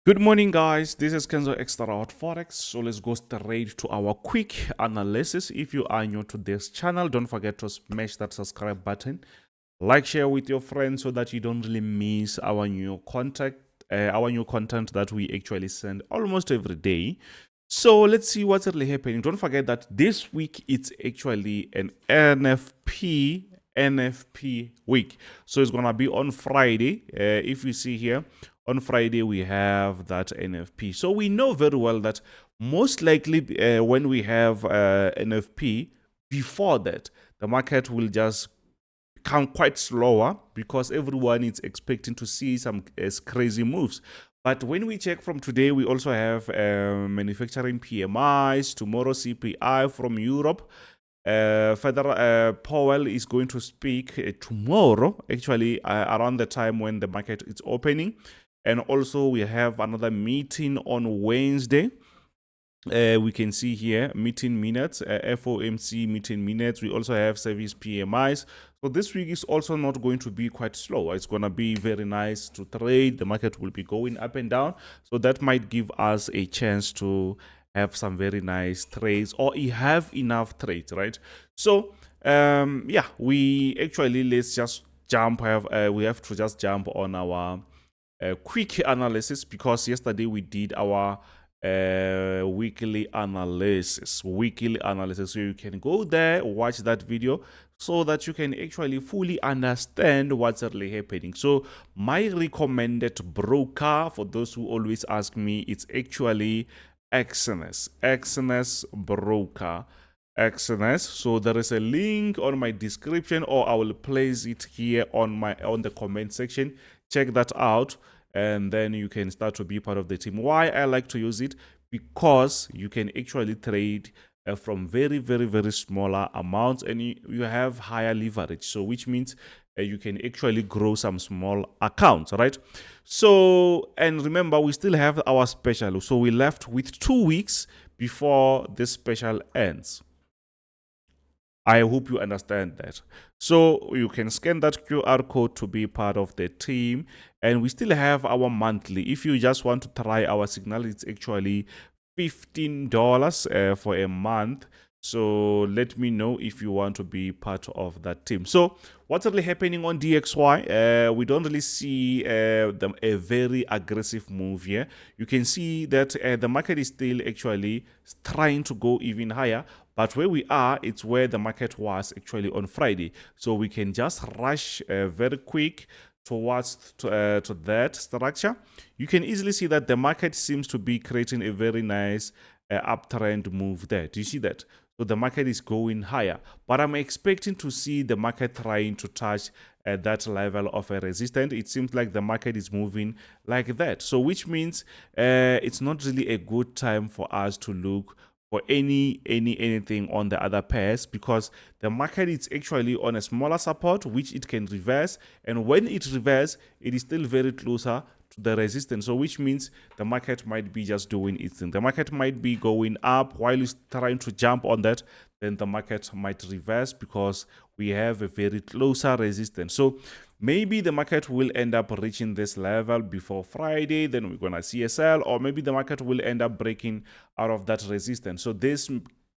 Good morning, guys. This is Kenzo Xtrahot Forex. So let's go straight to our quick analysis. If you are new to this channel, don't forget to smash that subscribe button, like, share with your friends so that you don't really miss our new content. That we actually send almost every day. So let's see what's really happening. Don't forget that this week it's actually an NFP week. So it's gonna be on Friday. If you see here, on Friday we have that NFP. So we know very well that most likely when we have NFP, before that the market will just become quite slower because everyone is expecting to see some crazy moves. But when we check from today, we also have manufacturing PMIs, tomorrow CPI from Europe. Federal Powell is going to speak tomorrow, actually around the time when the market is opening. And also we have another meeting on Wednesday. We can see here meeting minutes, FOMC meeting minutes. We also have service PMIs. So this week is also not going to be quite slow. It's going to be very nice to trade. The market will be going up and down. So that might give us a chance to have some very nice trades, or have enough trades, right? So yeah, we actually, let's just jump. We have to just jump on our quick analysis, because yesterday we did our weekly analysis. So you can go there, watch that video, so that you can actually fully understand what's really happening. So my recommended broker, for those who always ask me, it's actually EXNESS broker. EXNESS. So there is a link on my description, or I will place it here on the comment section. Check that out, and then you can start to be part of the team. Why I like to use it? Because you can actually trade from very smaller amounts, and you have higher leverage. So which means you can actually grow some small accounts, right? So, and remember, we still have our special. So we left with 2 weeks before this special ends. I hope you understand that. So you can scan that QR code to be part of the team. And we still have our monthly. If you just want to try our signal, it's actually $15 for a month. So let me know if you want to be part of that team. So what's really happening on DXY? We don't really see a very aggressive move here. You can see that the market is still actually trying to go even higher. But where we are, it's where the market was actually on Friday. So we can just rush very quick towards to that structure. You can easily see that the market seems to be creating a very nice uptrend move there. Do you see that? So the market is going higher, but I'm expecting to see the market trying to touch that level of a resistance. It seems like the market is moving like that. So which means it's not really a good time for us to look for anything on the other pairs, because the market is actually on a smaller support which it can reverse, and when it reverses, it is still very closer to the resistance. So which means the market might be just doing its thing. The market might be going up while it's trying to jump on that, then the market might reverse because we have a very closer resistance. So maybe the market will end up reaching this level before Friday, then we're gonna see a sell, or maybe the market will end up breaking out of that resistance. So this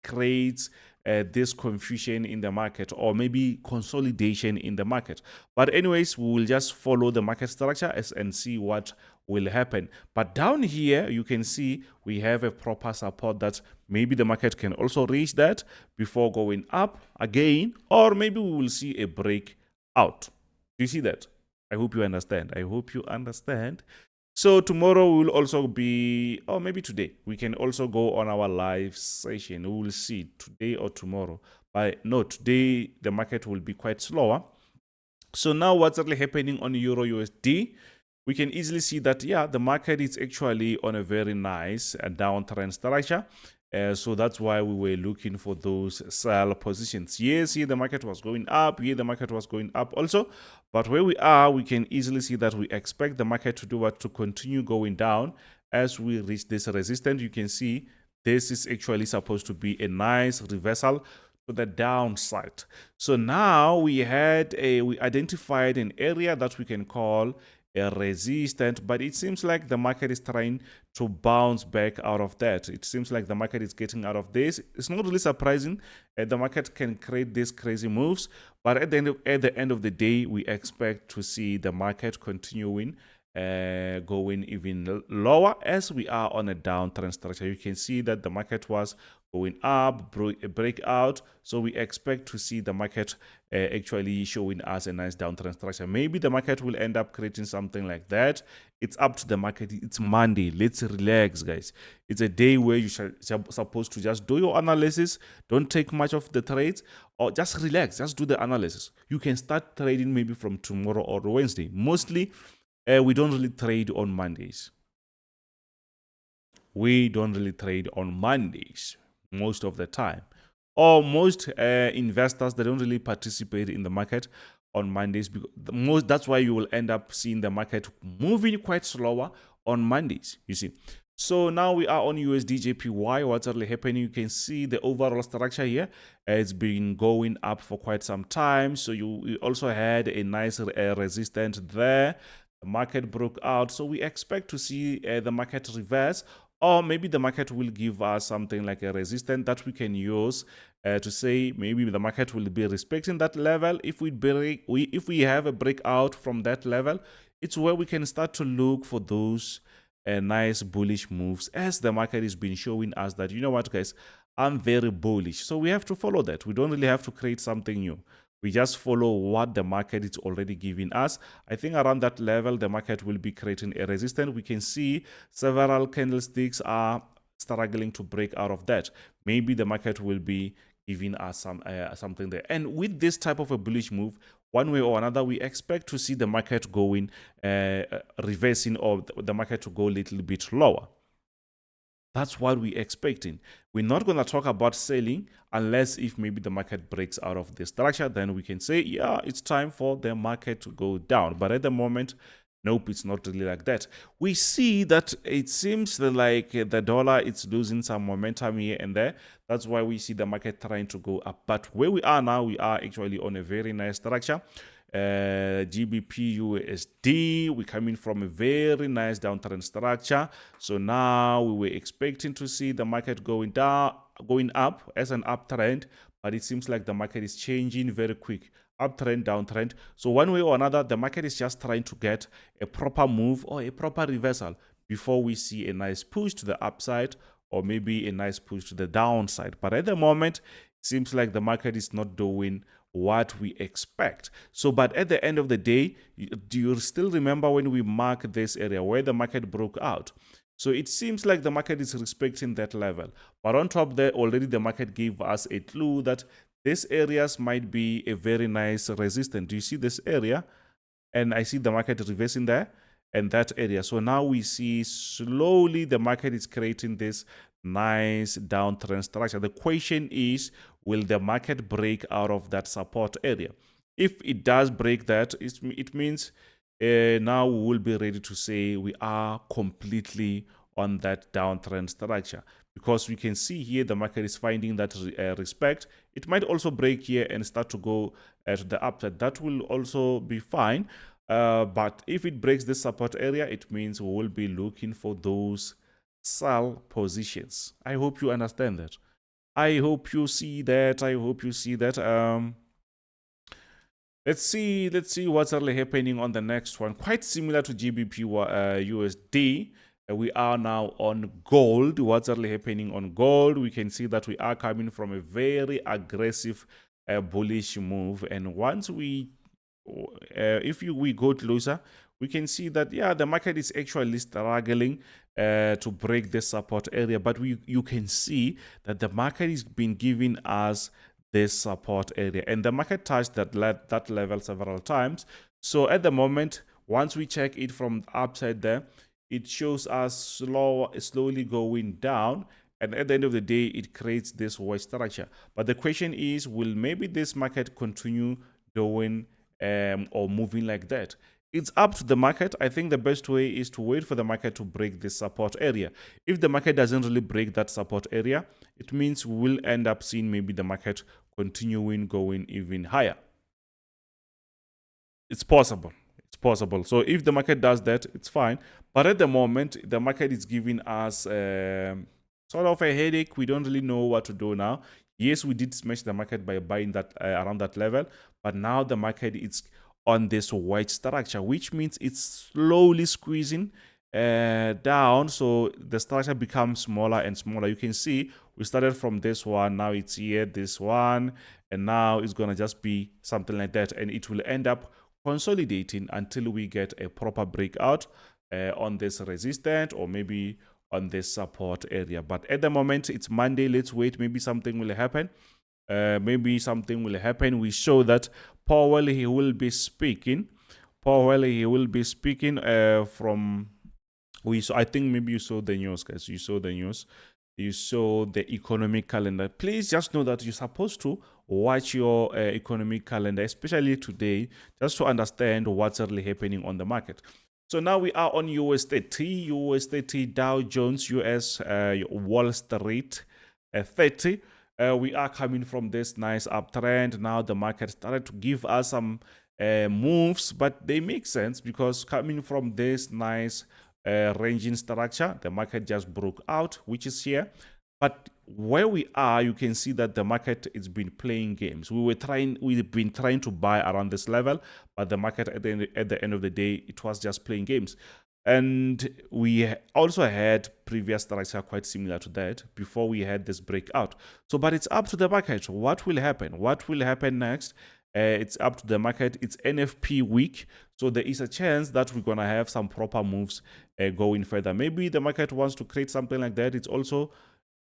creates this confusion in the market, or maybe consolidation in the market. But anyways, we will just follow the market structure and see what will happen. But down here, you can see we have a proper support that maybe the market can also reach that before going up again, or maybe we will see a breakout. Do you see that? I hope you understand. I hope you understand. So tomorrow we will also be, or maybe today, we can also go on our live session. We will see today or tomorrow. But no, today the market will be quite slower. So now what's really happening on Euro USD? We can easily see that, yeah, the market is actually on a very nice downtrend structure. So that's why we were looking for those sell positions. Yes, here the market was going up. Here the market was going up also. But where we are, we can easily see that we expect the market to do what? To continue going down as we reach this resistance. You can see this is actually supposed to be a nice reversal to the downside. So now we identified an area that we can call a resistance, but it seems like the market is trying to bounce back out of that. It seems like the market is getting out of this. It's not really surprising. The market can create these crazy moves, but at the end of the day, we expect to see the market continuing going even lower as we are on a downtrend structure. You can see that the market was going up, breakout, so we expect to see the market actually showing us a nice downtrend structure. Maybe the market will end up creating something like that. It's up to the market. It's Monday. Let's relax, guys. It's a day where you are supposed to just do your analysis. Don't take much of the trades, or just relax. Just do the analysis. You can start trading maybe from tomorrow or Wednesday. Mostly, we don't really trade on Mondays. We don't really trade on Mondays most of the time. Or most investors, they don't really participate in the market on Mondays. Because that's why you will end up seeing the market moving quite slower on Mondays, you see. So now we are on USDJPY. What's really happening? You can see the overall structure here. It's been going up for quite some time. So you also had a nice resistance there. The market broke out. So we expect to see the market reverse, or maybe the market will give us something like a resistance that we can use to say maybe the market will be respecting that level. If we have a breakout from that level, it's where we can start to look for those nice bullish moves, as the market has been showing us that, you know what, guys, I'm very bullish. So we have to follow that. We don't really have to create something new. We just follow what the market is already giving us. I think around that level, the market will be creating a resistance. We can see several candlesticks are struggling to break out of that. Maybe the market will be giving us something there. And with this type of a bullish move, one way or another, we expect to see the market going, reversing, or the market to go a little bit lower. That's what we're expecting. We're not going to talk about selling unless if maybe the market breaks out of the structure. Then we can say, yeah, it's time for the market to go down. But at the moment, nope, it's not really like that. We see that it seems like the dollar is losing some momentum here and there. That's why we see the market trying to go up. But where we are now, we are actually on a very nice structure. GBP we're coming from a very nice downtrend structure. So now we were expecting to see the market going up as an uptrend, but it seems like the market is changing very quick. Uptrend, downtrend. So one way or another, the market is just trying to get a proper move or a proper reversal before we see a nice push to the upside, or maybe a nice push to the downside. But at the moment, it seems like the market is not doing what we expect. So, but at the end of the day, do you still remember when we marked this area where the market broke out? So it seems like the market is respecting that level. But on top there, already the market gave us a clue that these areas might be a very nice resistance. Do you see this area? And I see the market reversing there and that area. So now we see slowly the market is creating this nice downtrend structure. The question is, will the market break out of that support area? If it does break that, it means now we will be ready to say we are completely on that downtrend structure, because we can see here the market is finding that respect. It might also break here and start to go to the upside. That will also be fine. But if it breaks this support area, it means we will be looking for those sell positions. I hope you understand that. I hope you see that. I hope you see that. Let's see what's really happening on the next one. Quite similar to GBP USD. We are now on gold. What's really happening on gold? We can see that we are coming from a very aggressive bullish move, and once we go closer, we can see that, yeah, the market is actually struggling to break the support area. But you can see that the market has been giving us this support area, and the market touched that level several times. So at the moment, once we check it from upside there, it shows us slowly going down, and at the end of the day, it creates this wedge structure. But the question is, will maybe this market continue doing or moving like that? It's up to the market. I think the best way is to wait for the market to break this support area. If the market doesn't really break that support area, it means we'll end up seeing maybe the market continuing going even higher. It's possible. It's possible. So if the market does that, it's fine. But at the moment, the market is giving us sort of a headache. We don't really know what to do now. Yes, we did smash the market by buying that around that level, but now the market is on this white structure, which means it's slowly squeezing down. So the structure becomes smaller and smaller. You can see we started from this one, now it's here, this one, and now it's gonna just be something like that, and it will end up consolidating until we get a proper breakout on this resistance or maybe on this support area. But at the moment it's Monday. Let's wait. Maybe something will happen. Maybe something will happen. We show that Powell, he will be speaking. Powell, he will be speaking from. I think maybe you saw the news, guys. You saw the news. You saw the economic calendar. Please just know that you're supposed to watch your economic calendar, especially today, just to understand what's really happening on the market. So now we are on US30 Dow Jones, US Wall Street 30. We are coming from this nice uptrend. Now the market started to give us some moves, but they make sense because coming from this nice ranging structure, the market just broke out, which is here. But where we are, you can see that the market has been playing games. We've been trying to buy around this level, but the market at the end of the day, it was just playing games. And we also had previous structure quite similar to that before we had this breakout. So, but it's up to the market. What will happen? What will happen next? It's up to the market. It's NFP week, so there is a chance that we're gonna have some proper moves going further. Maybe the market wants to create something like that. It's also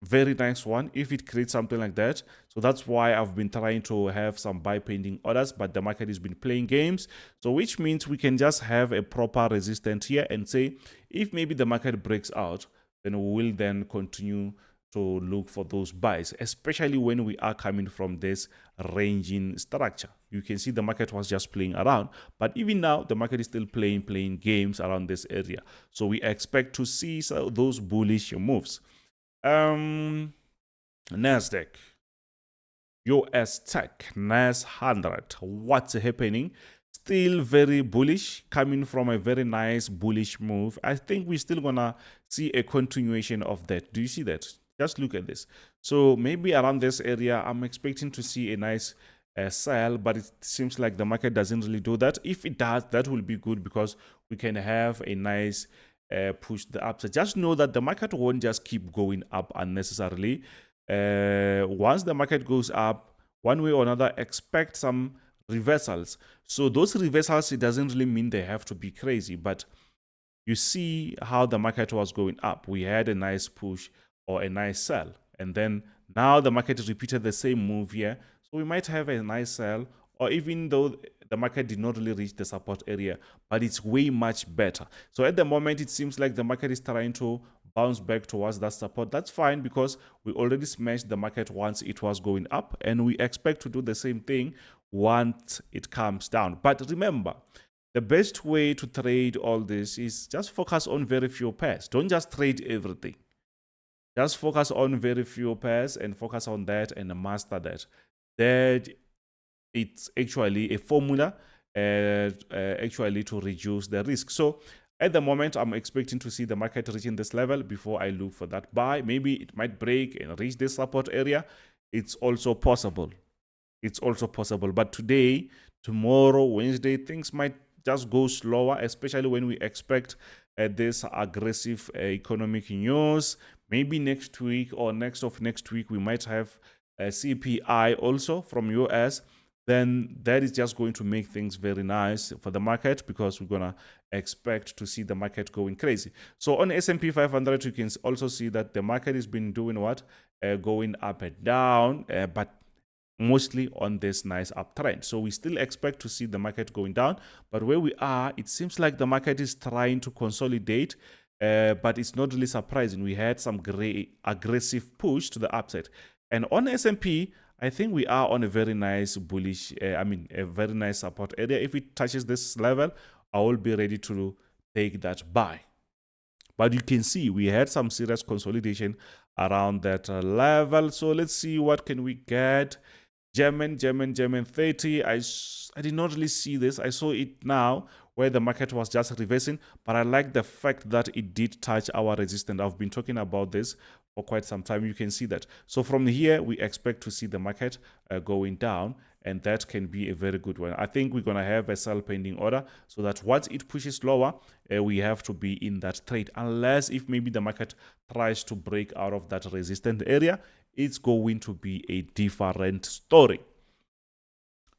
very nice one if it creates something like that. So that's why I've been trying to have some buy pending orders, but the market has been playing games. So which means we can just have a proper resistance here and say if maybe the market breaks out, then we will then continue to look for those buys, especially when we are coming from this ranging structure. You can see the market was just playing around, but even now the market is still playing games around this area. So we expect to see those bullish moves. Nasdaq, US Tech, NAS 100. What's happening? Still very bullish, coming from a very nice bullish move. I think we're still gonna see a continuation of that. Do you see that? Just look at this. So maybe around this area, I'm expecting to see a nice sell, but it seems like the market doesn't really do that. If it does, that will be good because we can have a nice push the upside. Just know that the market won't just keep going up unnecessarily. Once the market goes up, one way or another, expect some reversals. So those reversals, it doesn't really mean they have to be crazy, but you see how the market was going up. We had a nice push or a nice sell, and then now the market has repeated the same move here. So we might have a nice sell, or even though the market did not really reach the support area, but it's way much better. So at the moment, it seems like the market is trying to bounce back towards that support. That's fine because we already smashed the market once it was going up, and we expect to do the same thing once it comes down. But remember, the best way to trade all this is just focus on very few pairs. Don't just trade everything. Just focus on very few pairs and focus on that and master that. That it's actually a formula actually to reduce the risk. So at the moment, I'm expecting to see the market reaching this level before I look for that buy. Maybe it might break and reach this support area. It's also possible. It's also possible. But today, tomorrow, Wednesday, things might just go slower, especially when we expect this aggressive economic news. Maybe next week or next week, we might have a CPI also from US. Then that is just going to make things very nice for the market because we're going to expect to see the market going crazy. So on S&P 500, you can also see that the market has been doing what? Going up and down, but mostly on this nice uptrend. So we still expect to see the market going down, but where we are, it seems like the market is trying to consolidate, but it's not really surprising. We had some aggressive push to the upside. And on S&P, I think we are on a very nice bullish, a very nice support area. If it touches this level, I will be ready to take that buy. But you can see we had some serious consolidation around that level. So let's see what can we get. German 30. I did not really see this. I saw it now. where the market was just reversing, but I like the fact that it did touch our resistance. I've been talking about this for quite some time. You can see that. So from here, we expect to see the market going down, and that can be a very good one. I think we're going to have a sell pending order, so that once it pushes lower, we have to be in that trade, unless if maybe the market tries to break out of that resistance area, it's going to be a different story.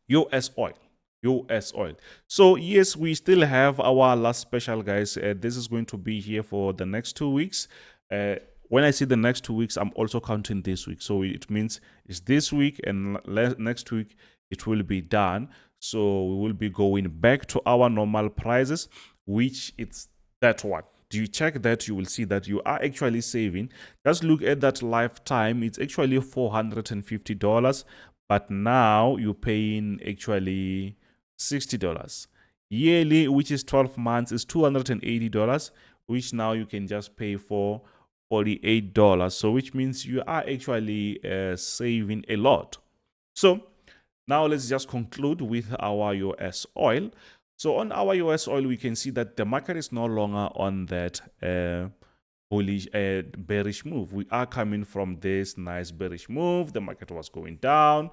US oil. US oil. So yes, we still have our last special, guys. This is going to be here for the next 2 weeks. When I see the next 2 weeks, I'm also counting this week. So it means it's this week, and next week it will be done. So we will be going back to our normal prices, which it's that one. Do you check that? You will see that you are actually saving. Just look at that lifetime. It's actually $450, but now you're paying actually $60. Yearly, which is 12 months, is $280, which now you can just pay for $48. So which means you are actually saving a lot. So now let's just conclude with our US oil. So on our US oil, we can see that the market is no longer on that bullish bearish move. We are coming from this nice bearish move. The market was going down.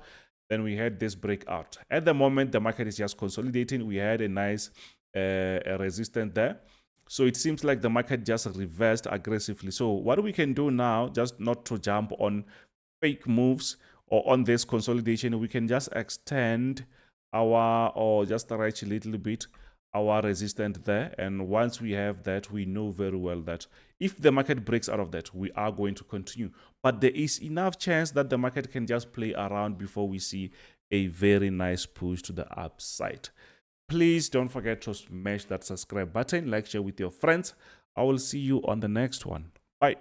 Then we had this breakout. At the moment, the market is just consolidating. We had a nice resistance there. So it seems like the market just reversed aggressively. So what we can do now, just not to jump on fake moves or on this consolidation, we can just extend our, or just stretch a little bit our resistance there. And once we have that, we know very well that if the market breaks out of that, we are going to continue. But there is enough chance that the market can just play around before we see a very nice push to the upside. Please don't forget to smash that subscribe button, like, share with your friends. I will see you on the next one. Bye.